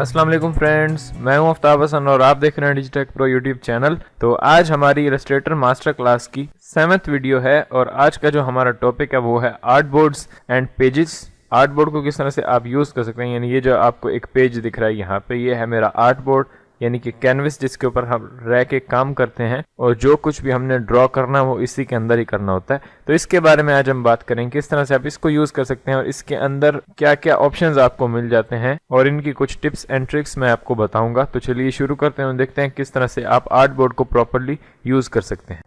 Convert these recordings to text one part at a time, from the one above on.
अस्सलाम वालेकुम फ्रेंड्स, मैं हूं आफ्ताब हसन और आप देख रहे हैं डिजिटेक प्रो यूट्यूब चैनल। तो आज हमारी इलस्ट्रेटर मास्टर क्लास की 7th वीडियो है और आज का जो हमारा टॉपिक है वो है art boards and pages. Art board को किस तरह से आप यूज़ कर सकते हैं, यानी ये जो आपको एक पेज दिख रहा है यहाँ पे, ये है मेरा आर्ट बोर्ड यानी कि कैनवस जिसके ऊपर हम रह के काम करते हैं और जो कुछ भी हमने ड्रॉ करना वो इसी के अंदर ही करना होता है। तो इसके बारे में आज हम बात करेंगे किस तरह से आप इसको यूज कर सकते हैं और इसके अंदर क्या क्या ऑप्शंस आपको मिल जाते हैं और इनकी कुछ टिप्स एंड ट्रिक्स मैं आपको बताऊंगा। तो चलिए शुरू करते हैं और देखते हैं किस तरह से आप आर्ट बोर्ड को प्रॉपरली यूज कर सकते हैं।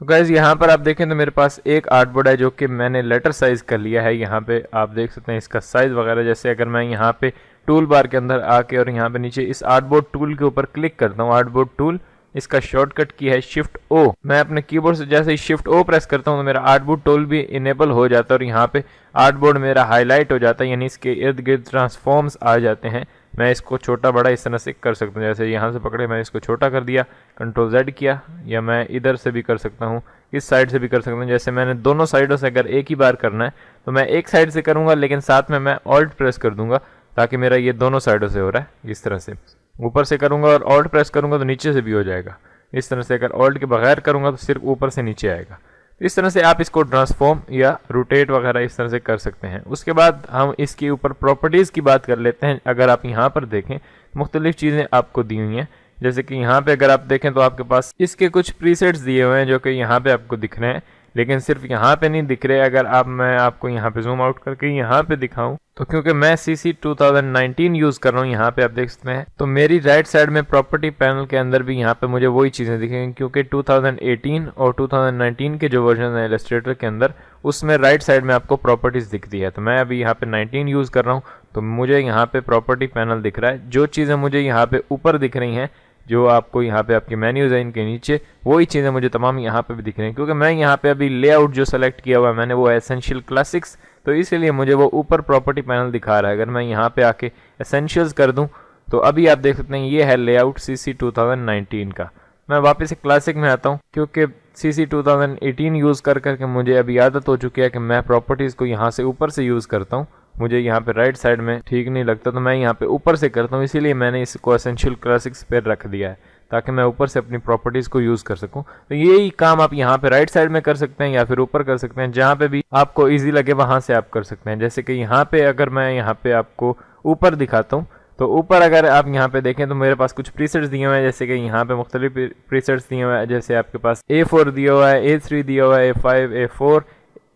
तो गाइज यहाँ पर आप देखें तो मेरे पास एक आर्ट बोर्ड है जो कि मैंने लेटर साइज कर लिया है। यहाँ पे आप देख सकते हैं इसका साइज वगैरह। जैसे अगर मैं यहाँ पे टूल बार के अंदर आके और यहाँ पे नीचे इस आर्ट बोर्ड टूल के ऊपर क्लिक करता हूँ, आर्ट बोर्ड टूल, इसका शॉर्टकट की है शिफ्ट ओ। मैं अपने कीबोर्ड से जैसे ही शिफ्ट ओ प्रेस करता हूँ तो मेरा आर्ट बोर्ड टूल भी इनेबल हो जाता है और यहाँ पे आर्ट बोर्ड मेरा हाईलाइट हो जाता है, यानी इसके इर्द गिर्द ट्रांसफॉर्म्स आ जाते हैं। मैं इसको छोटा बड़ा इस तरह से कर सकता हूँ। जैसे यहाँ से पकड़े मैं इसको छोटा कर दिया, कंट्रोल Z किया, या मैं इधर से भी कर सकता हूँ, इस साइड से भी कर सकता हूँ। जैसे मैंने दोनों साइडों से अगर एक ही बार करना है तो मैं एक साइड से करूँगा, लेकिन साथ में मैं ऑल्ट प्रेस कर दूंगा ताकि मेरा ये दोनों साइडों से हो रहा है। इस तरह से ऊपर से करूँगा और ऑल्ट प्रेस करूँगा तो नीचे से भी हो जाएगा। इस तरह से अगर ऑल्ट के बगैर करूँगा तो सिर्फ ऊपर से नीचे आएगा। इस तरह से आप इसको ट्रांसफॉर्म या रोटेट वगैरह इस तरह से कर सकते हैं। उसके बाद हम इसके ऊपर प्रॉपर्टीज़ की बात कर लेते हैं। अगर आप यहाँ पर देखें मुख्तलिफ चीज़ें आपको दी हुई हैं, जैसे कि यहाँ पे अगर आप देखें तो आपके पास इसके कुछ प्रीसेट्स दिए हुए हैं जो कि यहाँ पे आपको दिख रहे हैं, लेकिन सिर्फ यहाँ पे नहीं दिख रहे। अगर मैं आपको यहाँ पे जूम आउट करके यहाँ पे दिखाऊं तो क्योंकि मैं CC 2019 यूज़ कर रहा हूँ, यहाँ पे आप देख सकते हैं, तो मेरी राइट साइड में प्रॉपर्टी पैनल के अंदर भी यहाँ पे मुझे वही चीज़ें दिखेंगी, क्योंकि 2018 और 2019 के जो वर्जन है इलस्ट्रेटर के अंदर उसमें राइट साइड में आपको प्रॉपर्टीज़ दिखती है। तो मैं अभी यहाँ पे 19 यूज़ कर रहा हूँ तो मुझे यहाँ पे प्रॉपर्टी पैनल दिख रहा है। जो चीज़ें मुझे यहाँ पे ऊपर दिख रही हैं, जो आपको यहाँ पे आपके मेन्यूज है इनके नीचे, वही चीज़ें मुझे तमाम यहाँ पे भी दिख रही हैं। क्योंकि मैं यहाँ पे अभी लेआउट जो सेलेक्ट किया हुआ है मैंने वो है एसेंशियल क्लासिक्स, तो इसीलिए मुझे वो ऊपर प्रॉपर्टी पैनल दिखा रहा है। अगर मैं यहाँ पे आके एसेंशियल्स कर दूँ तो अभी आप देख सकते हैं ये है लेआउट CC 2019 का। मैं वापस से क्लासिक में आता हूँ क्योंकि CC 2018 यूज़ कर करके मुझे अभी आदत हो चुकी है कि मैं प्रॉपर्टीज़ को यहाँ से ऊपर से यूज़ करता हूँ। मुझे यहाँ पे राइट साइड में ठीक नहीं लगता तो मैं यहाँ पे ऊपर से करता हूँ, इसीलिए मैंने इसको एसेंशियल क्लासिक्स पे रख दिया है ताकि मैं ऊपर से अपनी प्रॉपर्टीज़ को यूज़ कर सकूँ। तो यही काम आप यहाँ पे राइट साइड में कर सकते हैं या फिर ऊपर कर सकते हैं, जहाँ पे भी आपको ईजी लगे वहाँ से आप कर सकते हैं। जैसे कि यहाँ पे अगर मैं यहाँ पे आपको ऊपर दिखाता हूँ तो ऊपर अगर आप यहाँ पे देखें तो मेरे पास कुछ प्रीसेट्स दिए हुए हैं, जैसे कि यहाँ पे मुख्तलिफ प्रीसेट्स दिए हुए हैं। जैसे आपके पास A4 दिया हुआ है, A3 दिया हुआ है, A5, A4,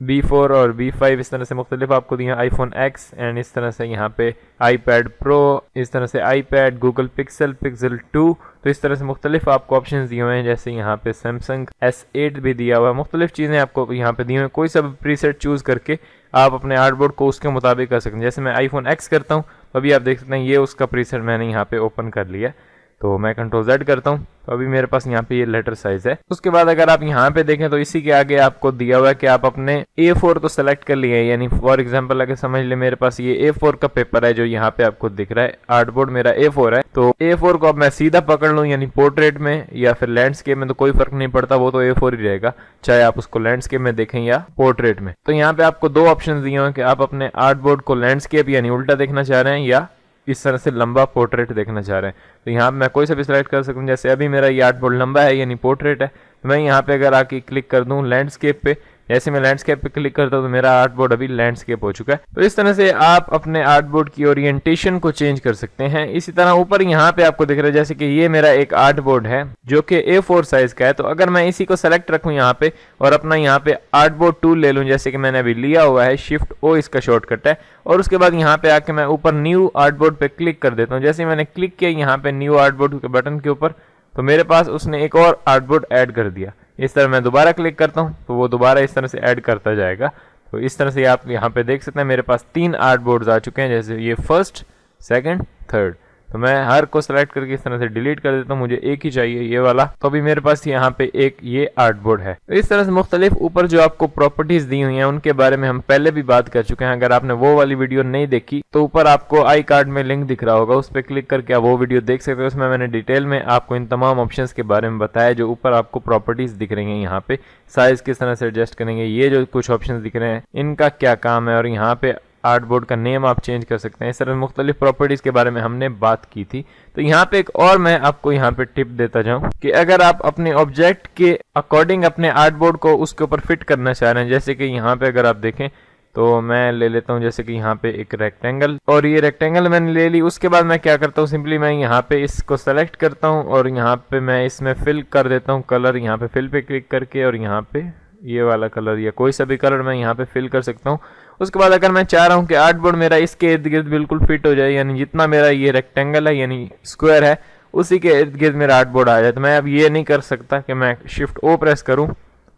B4 और B5, इस तरह से मुख्तलिफ आपको दिए हैं। iPhone X एंड इस तरह से यहाँ पे iPad Pro, इस तरह से iPad, Google Pixel, Pixel 2, तो इस तरह से मुख्तलिफ आपको ऑप्शंस दिए हुए हैं। जैसे यहाँ पे Samsung S8 भी दिया हुआ है। मुख्तलिफ चीज़ें आपको यहाँ पे दी हुई हैं। कोई सा भी प्रीसेट चूज़ करके आप अपने आर्ट बोर्ड को उसके मुताबिक कर सकते हैं। जैसे मैं iPhone X करता हूँ तो अभी आप देख सकते हैं ये उसका प्रीसेट मैंने यहाँ पे ओपन कर लिया। तो मैं कंट्रोल Z करता हूँ तो अभी मेरे पास यहाँ पे ये लेटर साइज है। उसके बाद अगर आप यहाँ पे देखें तो इसी के आगे आपको दिया हुआ है कि आप अपने A4 तो सेलेक्ट कर लिए, यानी फॉर एग्जांपल अगर समझ ले मेरे पास ये A4 का पेपर है जो यहाँ पे आपको दिख रहा है, आर्ट बोर्ड मेरा A4 है। तो A4 को अब मैं सीधा पकड़ लूँ यानी पोर्ट्रेट में या फिर लैंडस्केप में, तो कोई फर्क नहीं पड़ता, वो तो A4 ही रहेगा, चाहे आप उसको लैंडस्केप में देखें या पोर्ट्रेट में। तो यहाँ पे आपको दो ऑप्शन दिए हुए कि आप अपने आर्ट बोर्ड को लैंडस्केप यानी उल्टा देखना चाह रहे हैं या इस तरह से लंबा पोर्ट्रेट देखना चाह रहे हैं। तो यहाँ मैं कोई सा भी सिलेक्ट कर सकूँ। जैसे अभी मेरा ये आर्ट बोर्ड लंबा है यानी पोर्ट्रेट है, तो मैं यहाँ पे अगर आके क्लिक कर दूँ लैंडस्केप पे, जैसे मैं लैंडस्केप पे क्लिक करता हूँ तो मेरा आर्ट बोर्ड अभी लैंडस्केप हो चुका है। तो इस तरह से आप अपने आर्ट बोर्ड की ओरिएंटेशन को चेंज कर सकते हैं। इसी तरह ऊपर यहाँ पे आपको दिख रहा है जैसे कि ये मेरा एक आर्ट बोर्ड है जो कि A4 साइज का है। तो अगर मैं इसी को सेलेक्ट रखूँ यहाँ पे और अपना यहाँ पे आर्ट बोर्ड टूल ले लूँ, जैसे कि मैंने अभी लिया हुआ है, शिफ्ट O इसका शॉर्टकट है, और उसके बाद यहाँ पे आके मैं ऊपर न्यू आर्ट बोर्ड पे क्लिक कर देता हूँ। जैसे मैंने क्लिक किया यहाँ पे न्यू आर्ट बोर्ड के बटन के ऊपर, तो मेरे पास उसने एक और आर्ट बोर्ड ऐड कर दिया। इस तरह मैं दोबारा क्लिक करता हूँ तो वो दोबारा इस तरह से ऐड करता जाएगा। तो इस तरह से आप यहाँ पे देख सकते हैं मेरे पास 3 आर्ट बोर्ड्स आ चुके हैं, जैसे ये फर्स्ट, सेकंड, थर्ड। तो मैं हर को सेलेक्ट करके इस तरह से डिलीट कर देता हूँ, मुझे एक ही चाहिए ये वाला। तो अभी मेरे पास यहाँ पे एक ये आर्टबोर्ड है। इस तरह से मुख्तलिफ ऊपर जो आपको प्रॉपर्टीज दी हुई हैं उनके बारे में हम पहले भी बात कर चुके हैं। अगर आपने वो वाली वीडियो नहीं देखी तो ऊपर आपको आई कार्ड में लिंक दिख रहा होगा, उस पर क्लिक करके आप वो वीडियो देख सकते हो। उसमें मैंने डिटेल में आपको इन तमाम ऑप्शंस के बारे में बताया। जो ऊपर आपको प्रॉपर्टीज दिख रही हैं, यहाँ पे साइज किस तरह से एडजस्ट करेंगे, ये जो कुछ ऑप्शंस दिख रहे हैं इनका क्या काम है, और यहाँ पे आर्टबोर्ड का नेम आप चेंज कर सकते हैं। इस तरह मुख्तलिफ प्रॉपर्टीज के बारे में हमने बात की थी। तो यहाँ पे एक और मैं आपको यहाँ पे टिप देता जाऊं कि अगर आप अपने ऑब्जेक्ट के अकॉर्डिंग अपने आर्टबोर्ड को उसके ऊपर फिट करना चाह रहे हैं, जैसे कि यहाँ पे अगर आप देखें तो मैं ले लेता हूँ जैसे कि यहाँ पे एक रेक्टेंगल, और ये रेक्टेंगल मैंने ले ली। उसके बाद मैं क्या करता हूँ, सिंपली मैं यहाँ पे इसको सेलेक्ट करता हूँ और यहाँ पे मैं इसमें फिल कर देता हूँ कलर। यहाँ पे फिल पे क्लिक करके और यहाँ पे ये वाला कलर या कोई सा भी कलर मैं यहाँ पे फिल कर सकता हूँ। उसके बाद अगर मैं चाह रहा हूँ कि आर्टबोर्ड मेरा इसके इर्द गिर्द बिल्कुल फिट हो जाए, यानी जितना मेरा ये रेक्टेंगल है यानी स्क्वायर है उसी के इर्द गिर्द मेरा आर्टबोर्ड आ जाए, तो मैं अब ये नहीं कर सकता कि मैं शिफ्ट ओ प्रेस करूँ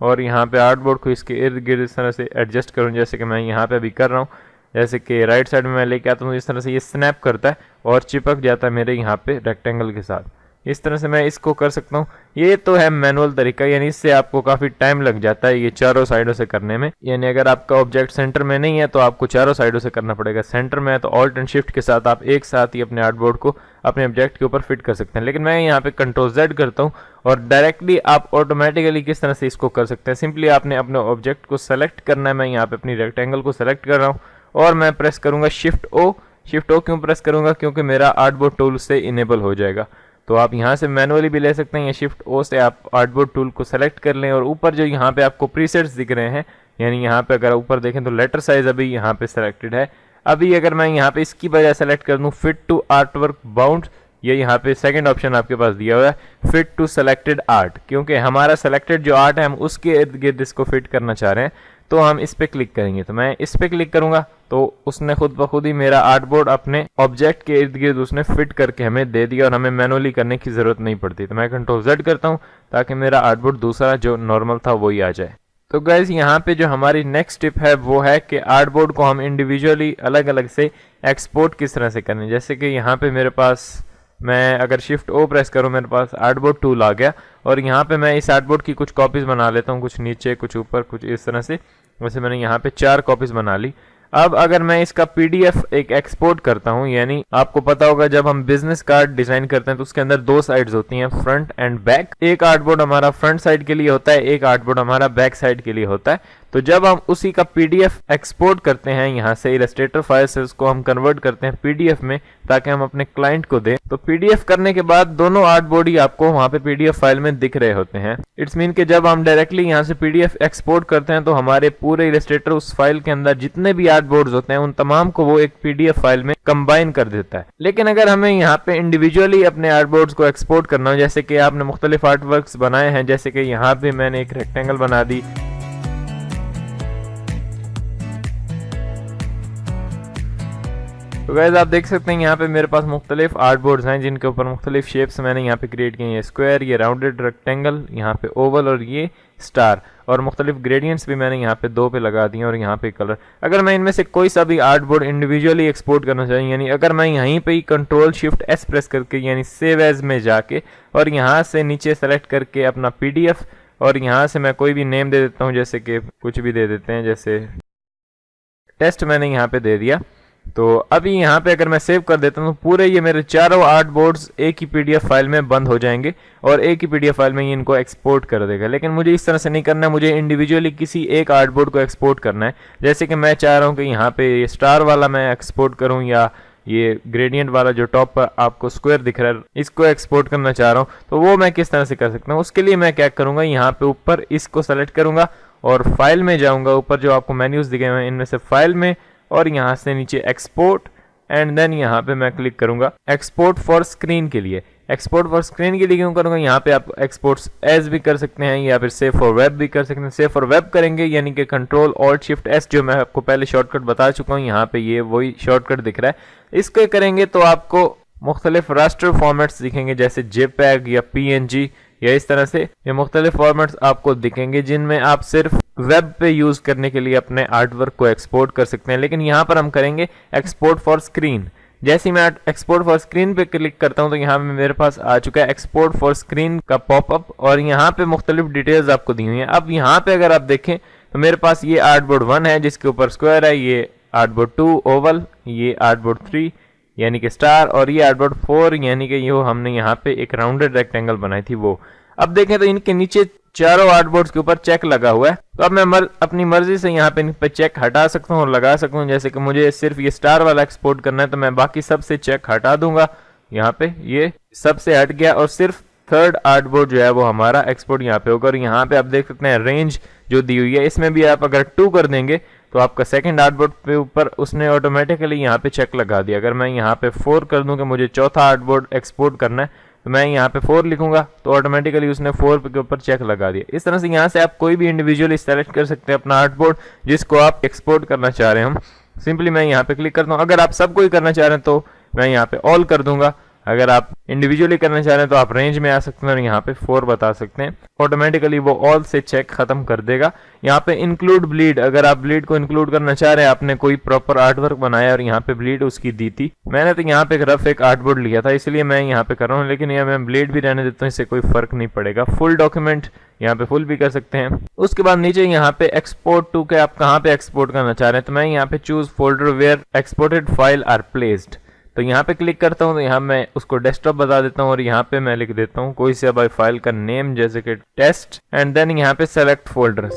और यहाँ पे आर्टबोर्ड को इसके इर्द गिर्द इस तरह से एडजस्ट करूँ, जैसे कि मैं यहाँ पे अभी कर रहा हूँ। जैसे कि राइट साइड में मैं लेके आता हूँ, इस तरह से ये स्नैप करता है और चिपक जाता है मेरे यहाँ पे रेक्टेंगल के साथ। इस तरह से मैं इसको कर सकता हूँ। ये तो है मैनुअल तरीका, यानी इससे आपको काफ़ी टाइम लग जाता है ये चारों साइडों से करने में। यानी अगर आपका ऑब्जेक्ट सेंटर में नहीं है तो आपको चारों साइडों से करना पड़ेगा। सेंटर में है तो ऑल्ट एंड शिफ्ट के साथ आप एक साथ ही अपने आर्टबोर्ड को अपने ऑब्जेक्ट के ऊपर फिट कर सकते हैं। लेकिन मैं यहाँ पे कंट्रोल Z करता हूँ और डायरेक्टली आप ऑटोमेटिकली किस तरह से इसको कर सकते हैं। सिंपली आपने अपने ऑब्जेक्ट को सेलेक्ट करना है। मैं यहाँ पे अपनी रेक्टेंगल को सेलेक्ट कर रहा हूँ और मैं प्रेस करूँगा शिफ्ट O। शिफ्ट O क्यों प्रेस करूँगा, क्योंकि मेरा आर्टबोर्ड टूल से इनेबल हो जाएगा। तो आप यहाँ से मैनुअली भी ले सकते हैं या शिफ्ट O से आप आर्टबोर्ड टूल को सेलेक्ट कर लें। और ऊपर जो यहाँ पे आपको प्रीसेट्स दिख रहे हैं, यानी यहाँ पे अगर ऊपर देखें तो लेटर साइज अभी यहाँ पे सेलेक्टेड है। अभी अगर मैं यहाँ पे इसकी बजाय सेलेक्ट कर दूँ फिट टू आर्टवर्क बाउंड, ये यहाँ पे सेकंड ऑप्शन आपके पास दिया हुआ है फिट टू सेलेक्टेड आर्ट, क्योंकि हमारा सेलेक्टेड जो आर्ट है हम उसके इर्द गिर्द इसको फिट करना चाह रहे हैं। तो हम इस पे क्लिक करेंगे, तो मैं इस पे क्लिक करूंगा तो उसने खुद ब खुद ही मेरा आर्टबोर्ड अपने ऑब्जेक्ट के इर्द गिर्द उसने फिट करके हमें दे दिया और हमें मैनुअली करने की जरूरत नहीं पड़ती। तो मैं कंट्रोल Z करता हूं ताकि मेरा आर्टबोर्ड दूसरा जो नॉर्मल था वही आ जाए। तो गाइज यहाँ पे जो हमारी नेक्स्ट टिप है वो है कि आर्टबोर्ड को हम इंडिविजुअली अलग अलग से एक्सपोर्ट किस तरह से करें। जैसे कि यहाँ पे मेरे पास, मैं अगर शिफ्ट O प्रेस करूँ मेरे पास आर्टबोर्ड टूल आ गया और यहाँ पे मैं इस आर्टबोर्ड की कुछ कॉपीज बना लेता हूँ, कुछ नीचे कुछ ऊपर कुछ इस तरह से। वैसे मैंने यहाँ पे 4 कॉपीज बना ली। अब अगर मैं इसका PDF एक एक्सपोर्ट करता हूँ, यानी आपको पता होगा जब हम बिजनेस कार्ड डिजाइन करते हैं तो उसके अंदर 2 साइड्स होती हैं, फ्रंट एंड बैक। एक आर्टबोर्ड हमारा फ्रंट साइड के लिए होता है, एक आर्टबोर्ड हमारा बैक साइड के लिए होता है। तो जब हम उसी का PDF एक्सपोर्ट करते हैं यहाँ से इलस्ट्रेटर फाइल से, उसको हम कन्वर्ट करते हैं PDF में ताकि हम अपने क्लाइंट को दें। तो PDF करने के बाद दोनों आर्टबोर्ड ही आपको वहाँ पे PDF फाइल में दिख रहे होते हैं। इट्स मीन कि जब हम डायरेक्टली यहाँ से PDF एक्सपोर्ट करते हैं तो हमारे पूरे इलस्ट्रेटर उस फाइल के अंदर जितने भी आर्टबोर्ड्स होते हैं उन तमाम को वो एक PDF फाइल में कंबाइन कर देता है। लेकिन अगर हमें यहाँ पे इंडिविजुअली अपने आर्टबोर्ड्स को एक्सपोर्ट करना हो, जैसे कि आपने मुख्तलिफ आर्टवर्क्स बनाए हैं, जैसे कि यहाँ पे मैंने एक रेक्टेंगल बना दी, तो गाइस आप देख सकते हैं यहाँ पे मेरे पास मुख्तलिफ आर्टबोर्ड्स हैं जिनके ऊपर मुख्तलिफ शेप्स मैंने यहाँ पे क्रिएट किए हैं। स्क्वायर, ये राउंडेड रेक्टेंगल, यहाँ पे ओवल और ये स्टार, और मुख्तलिफ ग्रेडियंट्स भी मैंने यहाँ पे 2 पे लगा दिए और यहाँ पे कलर। अगर मैं इनमें से कोई सा भी आर्टबोर्ड इंडिविजुअली एक्सपोर्ट करना चाहिए, यानी अगर मैं यहीं पे ही कंट्रोल शिफ्ट S प्रेस करके यानी सेव एज में जाके और यहाँ से नीचे सेलेक्ट करके अपना PDF और यहाँ से मैं कोई भी नेम दे देता हूँ, जैसे कि कुछ भी दे देते हैं, जैसे टेस्ट मैंने यहाँ पे दे दिया। तो अभी यहाँ पे अगर मैं सेव कर देता हूँ तो पूरे ये मेरे चारों आर्टबोर्ड्स एक ही PDF फाइल में बंद हो जाएंगे और एक ही PDF फाइल में ये इनको एक्सपोर्ट कर देगा। लेकिन मुझे इस तरह से नहीं करना है, मुझे इंडिविजुअली किसी एक आर्टबोर्ड को एक्सपोर्ट करना है। जैसे कि मैं चाह रहा हूँ कि यहाँ पे ये स्टार वाला मैं एक्सपोर्ट करूँ या ये ग्रेडियंट वाला जो टॉप पर आपको स्क्वायर दिख रहा है इसको एक्सपोर्ट करना चाह रहा हूँ, तो वो मैं किस तरह से कर सकता हूँ। उसके लिए मैं क्या करूँगा, यहाँ पे ऊपर इसको सेलेक्ट करूँगा और फाइल में जाऊँगा। ऊपर जो आपको मेन्यूज दिखे हुए हैं इनमें से फाइल में, और यहाँ से नीचे एक्सपोर्ट, एंड देन यहाँ पे मैं क्लिक करूंगा एक्सपोर्ट फॉर स्क्रीन के लिए। एक्सपोर्ट फॉर स्क्रीन के लिए क्यों करूंगा, यहाँ पे आप एक्सपोर्ट्स एज भी कर सकते हैं या फिर सेव फॉर वेब भी कर सकते हैं। सेव फॉर वेब करेंगे यानी कि कंट्रोल ऑल्ट शिफ्ट S, जो मैं आपको पहले शॉर्टकट बता चुका हूँ, यहाँ पे ये वही शॉर्टकट दिख रहा है। इसको करेंगे तो आपको मुख्तलिफ रास्टर फॉर्मेट्स दिखेंगे, जैसे JPEG या PNG या इस तरह से ये मुख्तलिफ फॉर्मेट्स आपको दिखेंगे जिनमें आप सिर्फ वेब पे यूज करने के लिए अपने आर्टवर्क को एक्सपोर्ट कर सकते हैं। लेकिन यहाँ पर हम करेंगे एक्सपोर्ट फॉर स्क्रीन। जैसे ही मैं एक्सपोर्ट फॉर स्क्रीन पे क्लिक करता हूँ तो यहाँ पे मेरे पास आ चुका है एक्सपोर्ट फॉर स्क्रीन का पॉपअप और यहाँ पे मुख्तलिफ डिटेल्स आपको दी हुई हैं। अब यहाँ पे अगर आप देखें तो मेरे पास ये आर्टबोर्ड 1 है जिसके ऊपर स्क्वायर है, ये आर्टबोर्ड 2 ओवल, ये आर्टबोर्ड 3 यानी कि स्टार और ये आर्टबोर्ड 4 यानी कि ये हमने यहाँ पे एक राउंडेड रेक्टेंगल बनाई थी वो। अब देखें तो इनके नीचे चारों आर्टबोर्ड्स के ऊपर चेक लगा हुआ है। तो अब मैं अपनी मर्जी से यहाँ पे इन पे चेक हटा सकता हूँ और लगा सकता हूँ। जैसे कि मुझे सिर्फ ये स्टार वाला एक्सपोर्ट करना है तो मैं बाकी सबसे चेक हटा दूंगा। यहाँ पे ये सबसे हट गया और सिर्फ थर्ड आर्टबोर्ड जो है वो हमारा एक्सपोर्ट यहाँ पे होगा। और यहाँ पे आप देख सकते हैं रेंज जो दी हुई है, इसमें भी आप अगर 2 कर देंगे तो आपका सेकंड आर्टबोर्ड पे ऊपर उसने ऑटोमेटिकली यहाँ पे चेक लगा दिया। अगर मैं यहाँ पे 4 कर दूं कि मुझे चौथा आर्टबोर्ड एक्सपोर्ट करना है तो मैं यहाँ पे 4 लिखूंगा तो ऑटोमेटिकली उसने 4 के ऊपर चेक लगा दिया। इस तरह से यहाँ से आप कोई भी इंडिविजुअली सेलेक्ट कर सकते हैं अपना आर्टबोर्ड जिसको आप एक्सपोर्ट करना चाह रहे हैं। हम सिंपली मैं यहाँ पे क्लिक करता हूँ। अगर आप सबको ही करना चाह रहे हैं तो मैं यहाँ पे ऑल कर दूंगा। अगर आप इंडिविजुअली करना चाह रहे हैं तो आप रेंज में आ सकते हैं और यहाँ पे 4 बता सकते हैं। ऑटोमेटिकली वो ऑल से चेक खत्म कर देगा। यहाँ पे इंक्लूड ब्लीड, अगर आप ब्लीड को इंक्लूड करना चाह रहे हैं, आपने कोई प्रॉपर आर्टवर्क बनाया और यहाँ पे ब्लीड उसकी दी थी, मैंने तो यहाँ पे एक रफ एक आर्टबोर्ड लिया था इसलिए मैं यहाँ पे कर रहा हूँ, लेकिन यहाँ मैं ब्लीड भी रहने देता हूँ, इससे कोई फर्क नहीं पड़ेगा। फुल डॉक्यूमेंट यहाँ पे फुल भी कर सकते हैं। उसके बाद नीचे यहाँ पे एक्सपोर्ट टू के आप कहाँ पे एक्सपोर्ट करना चाह रहे हैं तो मैं यहाँ पे choose folder where exported file are placed, तो यहाँ पे क्लिक करता हूँ तो यहाँ मैं उसको डेस्कटॉप बता देता हूँ और यहाँ पे मैं लिख देता हूँ कोई से भाई फाइल का नेम जैसे कि टेस्ट एंड देन यहाँ पे सेलेक्ट फोल्डर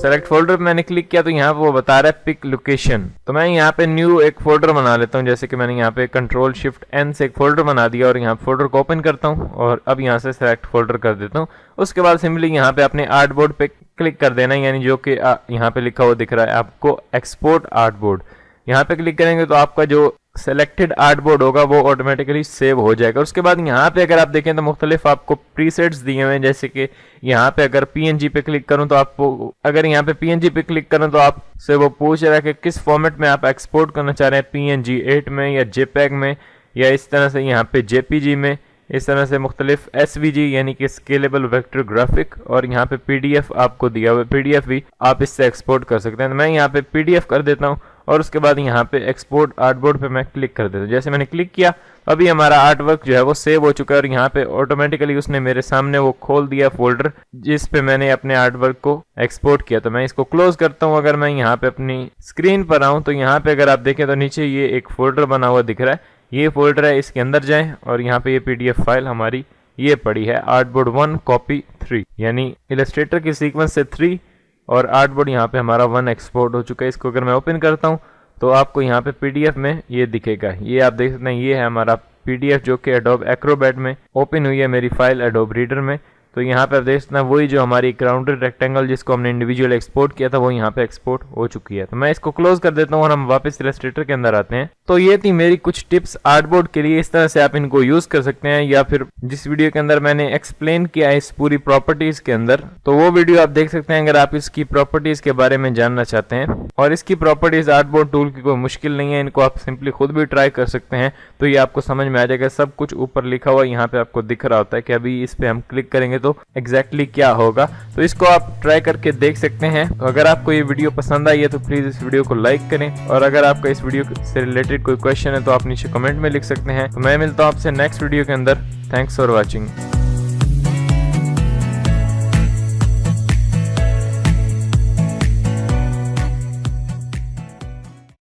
पे मैंने क्लिक किया तो यहाँ पे वो बता रहा है पिक लोकेशन। तो मैं यहाँ पे न्यू एक फोल्डर बना लेता हूँ, जैसे कि मैंने यहाँ पे कंट्रोल शिफ्ट एन से एक फोल्डर बना दिया और यहाँ फोल्डर को ओपन करता हूँ और अब यहाँ से सेलेक्ट फोल्डर कर देता हूँ। उसके बाद सिंपली यहाँ पे अपने आर्टबोर्ड पे क्लिक कर देना, यानी जो कि यहाँ पे लिखा हुआ दिख रहा है आपको एक्सपोर्ट आर्टबोर्ड। यहाँ पे क्लिक करेंगे तो आपका जो सेलेक्टेड आर्टबोर्ड होगा वो ऑटोमेटिकली सेव हो जाएगा। उसके बाद यहाँ पे अगर आप देखें तो मुख्तलिफ आपको प्रीसेट्स दिए हुए हैं, जैसे कि यहाँ पे अगर PNG पे क्लिक करूँ तो आपको, अगर यहाँ पे PNG पे क्लिक करूँ तो आपसे वो पूछ रहा है कि किस फॉर्मेट में आप एक्सपोर्ट करना चाह रहे हैं, PNG 8 में या JPEG में या इस तरह से यहाँ पे JPG में, इस तरह से मुख्तलिफ SVG यानी कि स्केलेबल वेक्टर ग्राफिक, और यहाँ पे PDF आपको दिया हुआ है, PDF भी आप इससे एक्सपोर्ट कर सकते हैं। तो मैं यहाँ पे PDF कर देता हूँ और उसके बाद यहाँ पे एक्सपोर्ट आर्टबोर्ड पे मैं क्लिक कर देता हूँ। जैसे मैंने क्लिक किया अभी हमारा आर्टवर्क जो है वो सेव हो चुका है और यहाँ पे ऑटोमेटिकली उसने मेरे सामने वो खोल दिया फोल्डर जिस पे मैंने अपने आर्टवर्क को एक्सपोर्ट किया। तो मैं इसको क्लोज करता हूँ। अगर मैं यहाँ पे अपनी स्क्रीन पर आऊँ तो यहाँ पे अगर आप देखें तो नीचे ये एक फोल्डर बना हुआ दिख रहा है, ये फोल्डर है, इसके अंदर जाएं और यहाँ पे ये PDF फाइल हमारी ये पड़ी है आर्टबोर्ड 1 कॉपी 3, यानी इलस्ट्रेटर की सीक्वेंस से 3 और आर्टबोर्ड यहाँ पे हमारा 1 एक्सपोर्ट हो चुका है। इसको अगर मैं ओपन करता हूँ तो आपको यहाँ पे PDF में ये दिखेगा, ये आप देख सकते हैं, ये है हमारा PDF जो कि एडोब एक्रोबैट में ओपन हुई है मेरी फाइल एडोब रीडर में। तो यहाँ पे आप देख सकते हैं वही जो हमारी राउंडेड रेक्टेंगल जिसको हमने इंडिविजुअल एक्सपोर्ट किया था वो यहाँ पे एक्सपोर्ट हो चुकी है। तो मैं इसको क्लोज कर देता हूँ और हम वापस इलस्ट्रेटर के अंदर आते हैं। तो ये थी मेरी कुछ टिप्स आर्टबोर्ड के लिए, इस तरह से आप इनको यूज कर सकते हैं, या फिर जिस वीडियो के अंदर मैंने एक्सप्लेन किया है इस पूरी प्रॉपर्टीज के अंदर तो वो वीडियो आप देख सकते हैं अगर आप इसकी प्रॉपर्टीज के बारे में जानना चाहते हैं। और इसकी प्रॉपर्टीज आर्टबोर्ड टूल की कोई मुश्किल नहीं है, इनको आप सिंपली खुद भी ट्राई कर सकते हैं तो ये आपको समझ में आ जाएगा। सब कुछ ऊपर लिखा हुआ यहाँ पे आपको दिख रहा होता है कि अभी इस पे हम क्लिक करेंगे तो एग्जैक्टली क्या होगा, तो इसको आप ट्राई करके देख सकते हैं। तो अगर आपको ये वीडियो पसंद आई है तो प्लीज इस वीडियो को लाइक करें, और अगर आपका इस वीडियो से रिलेटेड कोई क्वेश्चन है तो आप नीचे कमेंट में लिख सकते हैं। तो मैं मिलता हूँ आपसे नेक्स्ट वीडियो के अंदर। Thanks for watching.